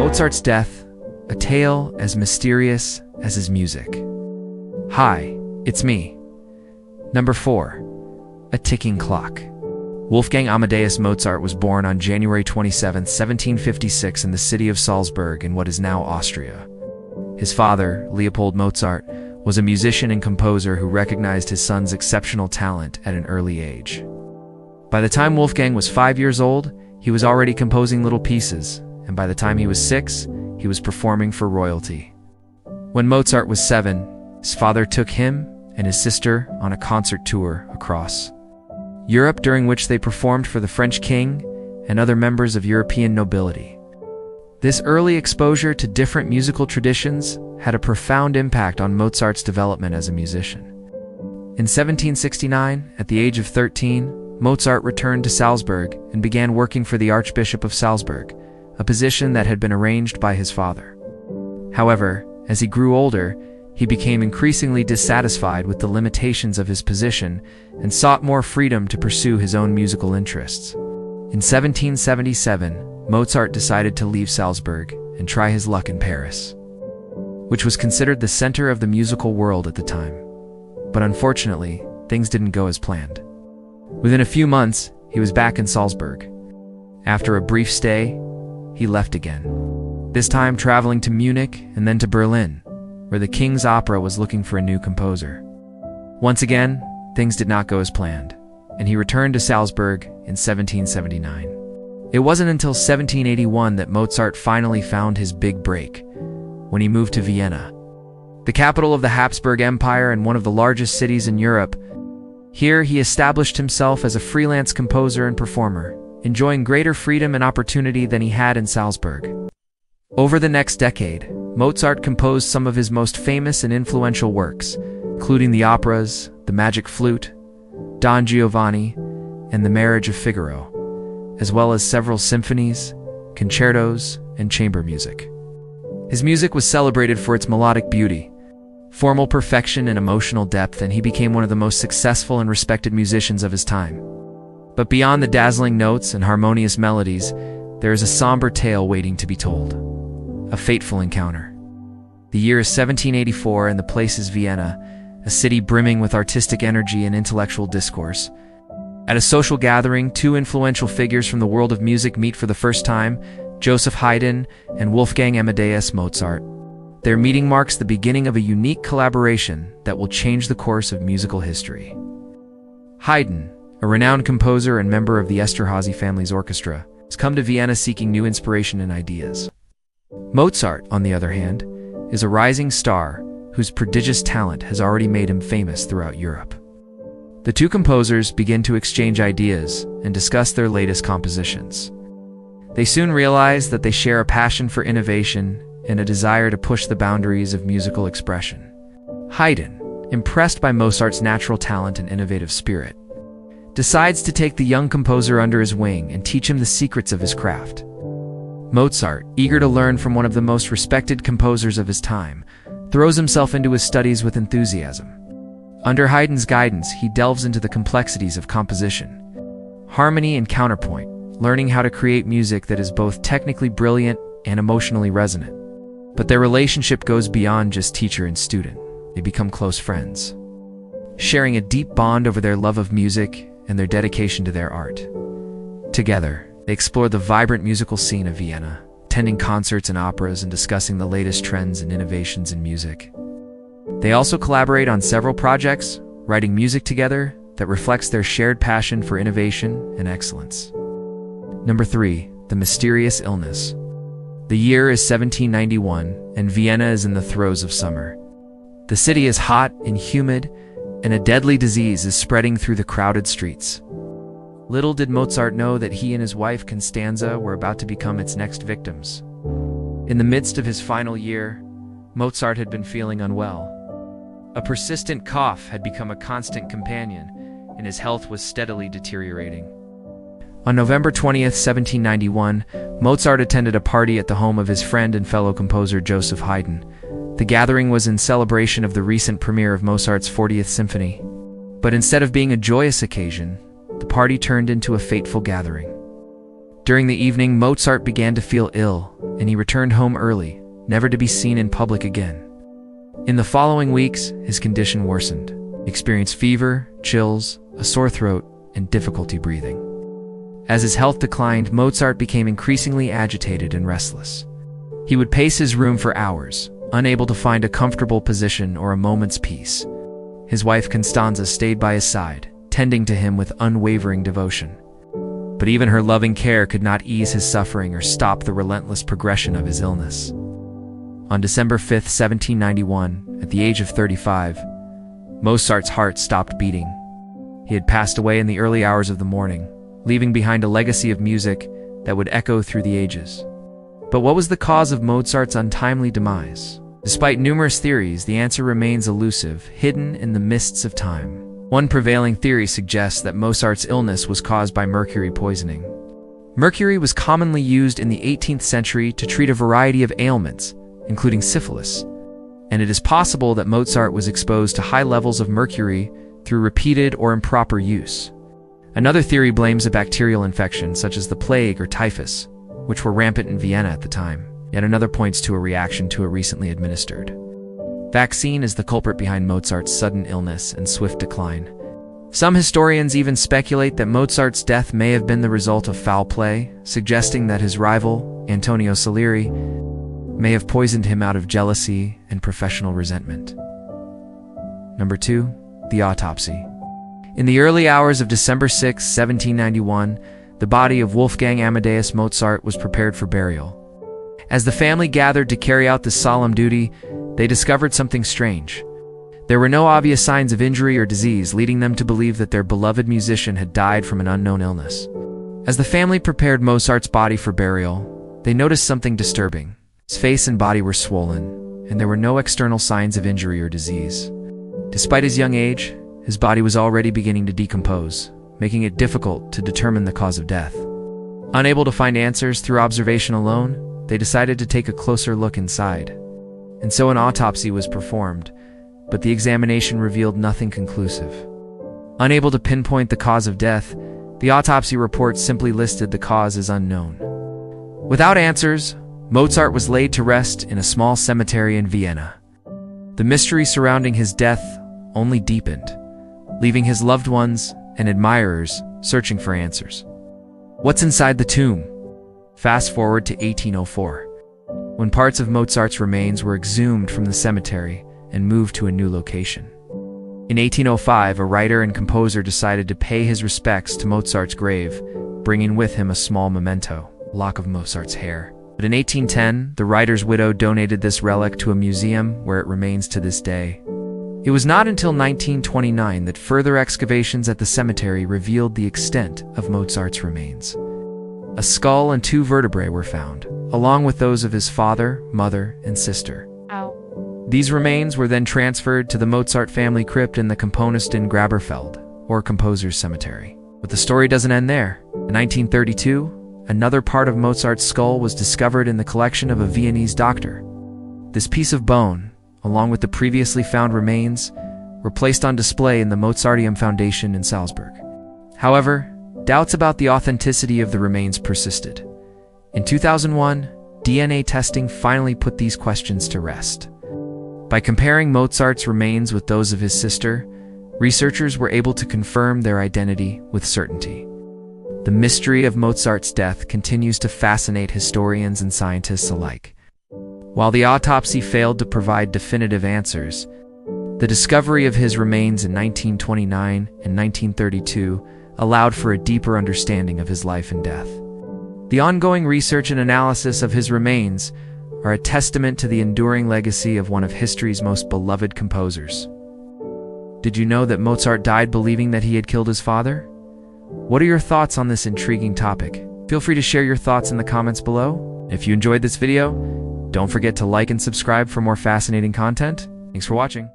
Mozart's death, a tale as mysterious as his music. Hi, it's me. Number 4. A ticking clock. Wolfgang Amadeus Mozart was born on January 27, 1756 in the city of Salzburg in what is now Austria. His father, Leopold Mozart, was a musician and composer who recognized his son's exceptional talent at an early age. By the time Wolfgang was 5 years old, he was already composing little pieces, and by the time he was 6, he was performing for royalty. When Mozart was 7, his father took him and his sister on a concert tour across Europe, during which they performed for the French king and other members of European nobility. This early exposure to different musical traditions had a profound impact on Mozart's development as a musician. In 1769, at the age of 13, Mozart returned to Salzburg and began working for the archbishop of Salzburg, a position that had been arranged by his father. However, as he grew older, he became increasingly dissatisfied with the limitations of his position and sought more freedom to pursue his own musical interests. In 1777, Mozart decided to leave Salzburg and try his luck in Paris, which was considered the center of the musical world at the time. But unfortunately, things didn't go as planned. Within a few months, he was back in Salzburg. After a brief stay, he left again, this time traveling to Munich and then to Berlin, where the King's Opera was looking for a new composer. Once again, things did not go as planned, and he returned to Salzburg in 1779. It wasn't until 1781 that Mozart finally found his big break, when he moved to Vienna, the capital of the Habsburg Empire and one of the largest cities in Europe. Here, he established himself as a freelance composer and performer, enjoying greater freedom and opportunity than he had in Salzburg. Over the next decade, Mozart composed some of his most famous and influential works, including the operas, the Magic Flute, Don Giovanni, and the Marriage of Figaro, as well as several symphonies, concertos, and chamber music. His music was celebrated for its melodic beauty, formal perfection, and emotional depth, and he became one of the most successful and respected musicians of his time. But beyond the dazzling notes and harmonious melodies, there is a somber tale waiting to be told. A fateful encounter. The year is 1784 and the place is Vienna, a city brimming with artistic energy and intellectual discourse. At a social gathering, two influential figures from the world of music meet for the first time, Joseph Haydn and Wolfgang Amadeus Mozart. Their meeting marks the beginning of a unique collaboration that will change the course of musical history. Haydn, a renowned composer and member of the Esterházy family's orchestra, has come to Vienna seeking new inspiration and ideas. Mozart, on the other hand, is a rising star whose prodigious talent has already made him famous throughout Europe. The two composers begin to exchange ideas and discuss their latest compositions. They soon realize that they share a passion for innovation and a desire to push the boundaries of musical expression. Haydn, impressed by Mozart's natural talent and innovative spirit, decides to take the young composer under his wing and teach him the secrets of his craft. Mozart, eager to learn from one of the most respected composers of his time, throws himself into his studies with enthusiasm. Under Haydn's guidance, he delves into the complexities of composition, harmony and counterpoint, learning how to create music that is both technically brilliant and emotionally resonant. But their relationship goes beyond just teacher and student. They become close friends, sharing a deep bond over their love of music and their dedication to their art. Together, they explore the vibrant musical scene of Vienna, attending concerts and operas and discussing the latest trends and innovations in music. They also collaborate on several projects, writing music together that reflects their shared passion for innovation and excellence. Number 3. The mysterious illness. The year is 1791, and Vienna is in the throes of summer. The city is hot and humid, and a deadly disease is spreading through the crowded streets. Little did Mozart know that he and his wife Constanza were about to become its next victims. In the midst of his final year, Mozart had been feeling unwell. A persistent cough had become a constant companion, and his health was steadily deteriorating. On November 20th, 1791, Mozart attended a party at the home of his friend and fellow composer Joseph Haydn. The gathering was in celebration of the recent premiere of Mozart's 40th Symphony. But instead of being a joyous occasion, the party turned into a fateful gathering. During the evening, Mozart began to feel ill, and he returned home early, never to be seen in public again. In the following weeks, his condition worsened. He experienced fever, chills, a sore throat, and difficulty breathing. As his health declined, Mozart became increasingly agitated and restless. He would pace his room for hours, unable to find a comfortable position or a moment's peace. His wife Constanza stayed by his side, tending to him with unwavering devotion. But even her loving care could not ease his suffering or stop the relentless progression of his illness. On December 5, 1791, at the age of 35, Mozart's heart stopped beating. He had passed away in the early hours of the morning, leaving behind a legacy of music that would echo through the ages. But what was the cause of Mozart's untimely demise? Despite numerous theories, the answer remains elusive, hidden in the mists of time. One prevailing theory suggests that Mozart's illness was caused by mercury poisoning. Mercury was commonly used in the 18th century to treat a variety of ailments, including syphilis, and it is possible that Mozart was exposed to high levels of mercury through repeated or improper use. Another theory blames a bacterial infection such as the plague or typhus, which were rampant in Vienna at the time. Yet another points to a reaction to a recently administered vaccine as the culprit behind Mozart's sudden illness and swift decline. Some historians even speculate that Mozart's death may have been the result of foul play, suggesting that his rival, Antonio Salieri, may have poisoned him out of jealousy and professional resentment. Number 2. The autopsy. In the early hours of December 6, 1791, the body of Wolfgang Amadeus Mozart was prepared for burial. As the family gathered to carry out this solemn duty, they discovered something strange. There were no obvious signs of injury or disease, leading them to believe that their beloved musician had died from an unknown illness. As the family prepared Mozart's body for burial, they noticed something disturbing. His face and body were swollen, and there were no external signs of injury or disease. Despite his young age, his body was already beginning to decompose, making it difficult to determine the cause of death. Unable to find answers through observation alone, they decided to take a closer look inside. And so an autopsy was performed, but the examination revealed nothing conclusive. Unable to pinpoint the cause of death, the autopsy report simply listed the cause as unknown. Without answers, Mozart was laid to rest in a small cemetery in Vienna. The mystery surrounding his death only deepened, leaving his loved ones and admirers searching for answers. What's inside the tomb? Fast forward to 1804, when parts of Mozart's remains were exhumed from the cemetery and moved to a new location. In 1805, a writer and composer decided to pay his respects to Mozart's grave, bringing with him a small memento, a lock of Mozart's hair. But in 1810, the writer's widow donated this relic to a museum where it remains to this day. It was not until 1929 that further excavations at the cemetery revealed the extent of Mozart's remains. A skull and 2 vertebrae were found, along with those of his father, mother, and sister. These remains were then transferred to the Mozart family crypt in the Komponist in Graberfeld, or Composer's Cemetery. But the story doesn't end there. In 1932, another part of Mozart's skull was discovered in the collection of a Viennese doctor. This piece of bone, along with the previously found remains, were placed on display in the Mozarteum Foundation in Salzburg. However, doubts about the authenticity of the remains persisted. In 2001, DNA testing finally put these questions to rest. By comparing Mozart's remains with those of his sister, researchers were able to confirm their identity with certainty. The mystery of Mozart's death continues to fascinate historians and scientists alike. While the autopsy failed to provide definitive answers, the discovery of his remains in 1929 and 1932 allowed for a deeper understanding of his life and death. The ongoing research and analysis of his remains are a testament to the enduring legacy of one of history's most beloved composers. Did you know that Mozart died believing that he had killed his father? What are your thoughts on this intriguing topic? Feel free to share your thoughts in the comments below. If you enjoyed this video, don't forget to like and subscribe for more fascinating content. Thanks for watching.